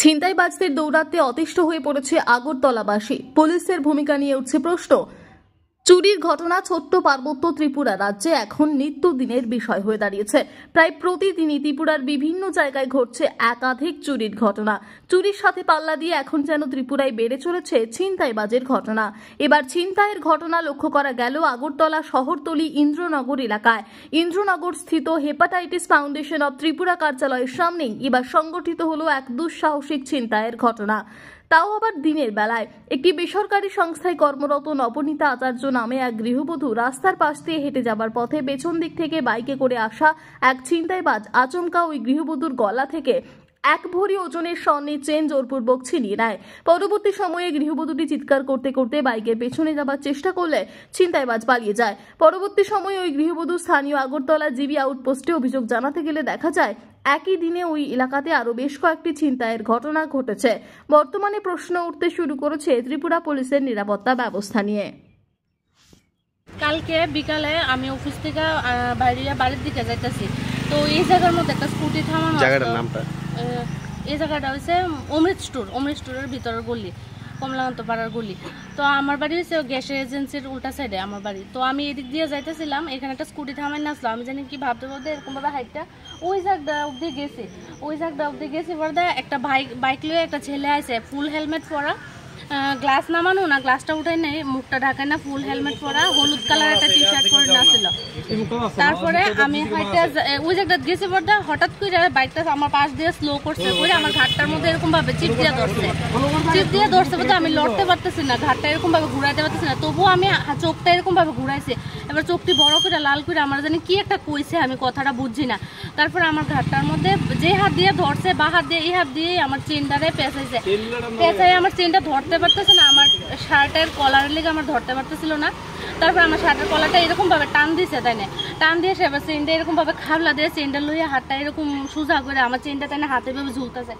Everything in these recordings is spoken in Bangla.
ছিনতাইবাজদের দৌরাত্মে অতিষ্ঠ হয়ে পড়েছে আগরতলাবাসী। পুলিশের ভূমিকা নিয়ে উঠছে প্রশ্ন। চুরির ঘটনা ছোট্ট পার্বত্য ত্রিপুরা রাজ্যে এখন নিত্যদিনের বিষয় হয়ে দাঁড়িয়েছে। প্রায় প্রতিদিনই ত্রিপুরার বিভিন্ন জায়গায় ঘটছে একাধিক চুরির ঘটনা। চুরির সাথে পাল্লা দিয়ে এখন যেন ত্রিপুরায় বেড়ে চলেছে ছিনতাইবাজের ঘটনা। এবার ছিনতাইয়ের ঘটনা লক্ষ্য করা গেল আগরতলা শহরতলি ইন্দ্রনগর এলাকায়। ইন্দ্রনগর স্থিত হেপাটাইটিস ফাউন্ডেশন অব ত্রিপুরা কার্যালয়ের সামনেই এবার সংগঠিত হলো এক দুঃসাহসিক ছিনতাইয়ের ঘটনা। তাও আবার দিনের বেলায়। একটি বেসরকারি সংস্থায় কর্মরত নবনীতা আচার্য নামে এক গৃহবধূ রাস্তার পাশ দিয়ে হেঁটে যাবার পথে পেছন দিক থেকে বাইকে করে আসা এক ছিনতাইবাজ আচমকা ওই গৃহবধূর গলা থেকে 1 ভরি ওজনের স্বর্ণের চেন জোরপূর্বক ছিনিয়ে নেয়। পরবর্তী সময়ে গৃহবধূটি চিৎকার করতে করতে বাইকের পেছনে যাবার চেষ্টা করলে ছিনতাইবাজ পালিয়ে যায়। পরবর্তী সময়ে ওই গৃহবধূ স্থানীয় আগরতলা জিবি আউটপোস্টে অভিযোগ জানাতে গেলে দেখা যায় একই দিনে ওই এলাকাতে আরো বেশ কয়েকটি ছিনতাইয়ের ঘটনা ঘটেছে। বর্তমানে প্রশ্ন উঠতে শুরু করেছে ত্রিপুরা পুলিশের নিরাপত্তা ব্যবস্থা নিয়ে। কালকে বিকালে আমি অফিস থেকে বাড়ির দিকে যাইতেছি, তো এই জায়গার মধ্যে একটা স্কুটি থামানো। জায়গাটার নামটা? এই জায়গাটা হচ্ছে অমৃত স্টোরের ভিতরের গলি, কমলাকান্ত পাড়ার গলি। তো আমার বাড়ি হচ্ছে গ্যাস এজেন্সির উল্টা সাইডে আমার বাড়ি। তো আমি এদিক দিয়ে যাইতেছিলাম, এখানে একটা স্কুটি থামাই না আসলো। আমি জানি কি ভাবতে এরকম ভাবে হাইটটা ওই জায়গাটা অব্দি গেছি পরে একটা বাইক লয়ে একটা ছেলে আছে, ফুল হেলমেট পরা, গ্লাস নামানো না, গ্লাসটা উঠাই নাই, মুখটা ঢাকায় না, ফুল হেলমেট পরা, হলুদ কালার একটা টি শার্ট পরে নাছিল। তারপরে আমি ওই জায়গাটা গেছি পরে হঠাৎ করে বাইকটা আমার পাশ দিয়ে স্লো করছে করে আমার ঘাটটার মধ্যে এরকম ভাবে চিপ দিয়ে ধরছে বলতে আমি লড়তে পারতেছি না, ঘাটটা এরকম ভাবে ঘুরাইতে পারতেছি না। তবুও আমি চোখটা এরকম ভাবে ঘুরাইছি। এবার চোখটি বড় করে লাল করে আমার জানি কি একটা কইছে, আমি কথাটা বুঝছি না। তারপরে আমার ঘাটটার মধ্যে যে হাত দিয়ে ধরছে বা হাত দিয়ে এই হাত দিয়ে আমার চেনটারে পেঁচাই আমার চেনটা ধরতে পারতেছে না, আমার শার্টের কলারের লেগে আমার ধরতে পারতেছিল না। তারপর আমার শার্টের কলারটা এরকম ভাবে টান দিয়েছে, তাই না, টান দিয়ে সে এবার চেনটা এরকম ভাবে খাবলা দিয়ে চেনটা লইয়া হাতটা এরকম সোজা করে আমার চেনটা তাই না হাতে ভাবে ঝুলতেছে,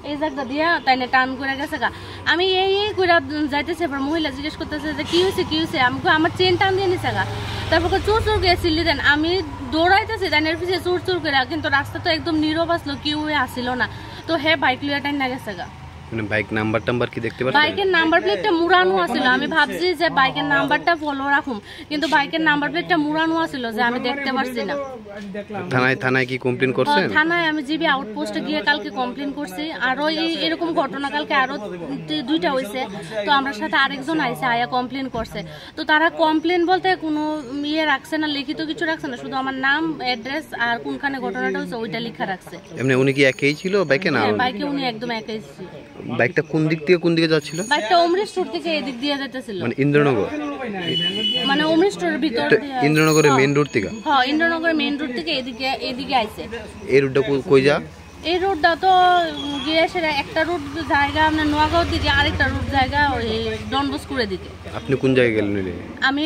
এই জায়গাটা দিয়ে তাই না টান করে গেছে গা। আমি এই করে যাইতেছে, এবার মহিলা জিজ্ঞেস করতেছে যে কি হয়েছে, আমি আমার চেন টান দিয়ে নিছে গা। তারপর চোর করে চিল্লি দেন, আমি দৌড়াইতেছি তাই না পিছিয়ে চোর করে, কিন্তু রাস্তা তো একদম নীরব আসলো, কেউ আসছিল না। তো হ্যাঁ বাইক লইয়া টাইম না গেছে গা। বাইক নাম্বার কি দেখতে পাচ্ছেন? বাইকের নাম্বার প্লেটটা মুড়ানো আছিল। আমি ভাবছি যে বাইকের নাম্বারটা ফলো রাখুম, কিন্তু বাইকের নাম্বার প্লেটটা মুড়ানো আছিল যে আমি দেখতে পারছি না। থানায় কি কমপ্লেইন করছেন? থানায় আমি জিবি আউটপোস্টে গিয়ে কালকে কমপ্লেইন করছি। আরো এরকম ঘটনা কালকে আরো 2টা হয়েছে। তো আমার সাথে আরেকজন আইছে, আয়া কমপ্লেইন করছে। তো তারা কমপ্লেইন বলতে কোনো রাখছে না, লিখিত কিছু রাখছে না, শুধু আমার নাম, অ্যাড্রেস আর কোনখানে ঘটনাটা হয়েছে ওইটা লেখা রাখছে। এমনি উনি কি একাই ছিল বাইকে? না, বাইকে উনি একদম একাই ছিল। বাইকটা কোন দিক থেকে কোন দিকে যাচ্ছিল? বাইকটা অমৃত স্টোর থেকে এদিক দিয়ে যাইতেছিল। মানে ইন্দ্রনগর, মানে অমৃত স্টোরের ভিতর ইন্দ্রনগরের মেইন রোড থেকে? হ্যাঁ, ইন্দ্রনগরের মেইন রোড থেকে এদিকে আইছে। এই রোডটা কই যা? এই রোডটা তো গিয়েছে একটা রোড জায়গা আপনার নোয়াগাঁও দিকে, আরেকটা রোড জায়গা ওই ডনবস্কুরের দিকে। আপনি কোন জায়গায় গেলেন? আমি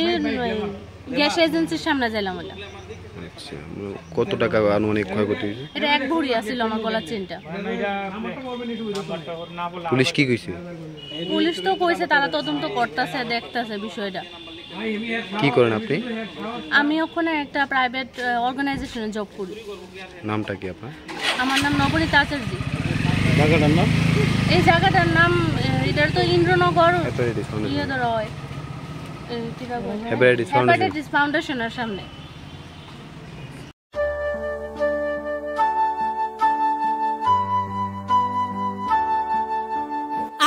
গ্যাস এজেন্সির সামনে যাইলাম। আচ্ছা, কত টাকা আনুমানিক ক্ষয়ক্ষতি হয়েছে? এটা 1 ভরি আছিল আমার গলার চেনটা। পুলিশ কি কইছে? পুলিশ তো কইছে তারা তদন্ত করতেছে, দেখতেছে বিষয়টা। কি করেন আপনি? আমি ওখানে একটা প্রাইভেট অর্গানাইজেশনে জব করি। নামটা কি আপনার? আমার নাম নবনীতা আচার্য। জায়গাটার নাম? এই জায়গাটার নাম এটার তো ইন্দ্রনগর হেপাটাইটিস ফাউন্ডেশনের সামনে।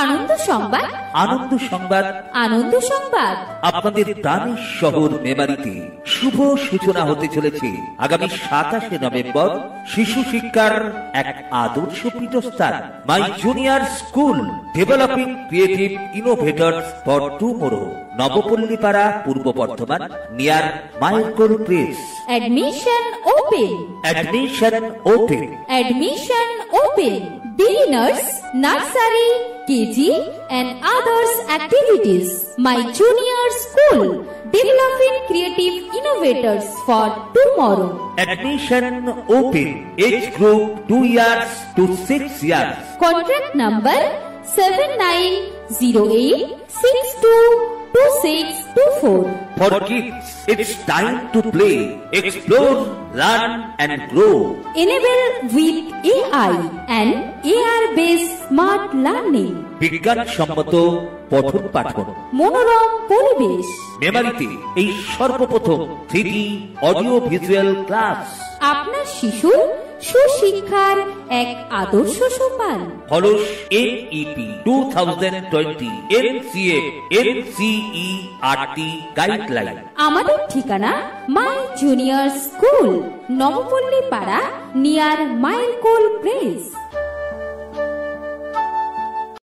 আনন্দ সংবাদ, আনন্দ সংবাদ, আনন্দ সংবাদ। আপনাদের প্রাণের শহর মেমারিতে শুভ সূচনা হতে চলেছে আগামী 27শে নভেম্বর শিশু শিক্ষার এক আদর্শ পীঠস্থান My Junior School Developing Creative Innovators for Tomorrow, Nabapallipara, Purba Bardhaman, near মাইলকোল press. Admission open. Admission open. Admission open. Beginners, nursery, KG and others activities. My junior school, developing creative innovators for tomorrow. Admission open. Age group 2 years to 6 years. Contract number 7908 622624. For kids, it's time to play, explore, learn and grow. Enable with AI and AR-based smart learning. বিজ্ঞান সম্মত পঠন পাঠন, মনোরম পরিবেশ। মেমারিতে এই সর্বপ্রথম 3D অডিও ভিজুয়াল ক্লাস। আপনার শিশুর সুশিক্ষার এক আদর্শ সোপান। Halls NEP 2020 NCF NCERT guideline. আমাদের ঠিকানা মাই জুনিয়র স্কুল, নবপল্লী পাড়া, নিয়ার মাইলকোল প্রেস।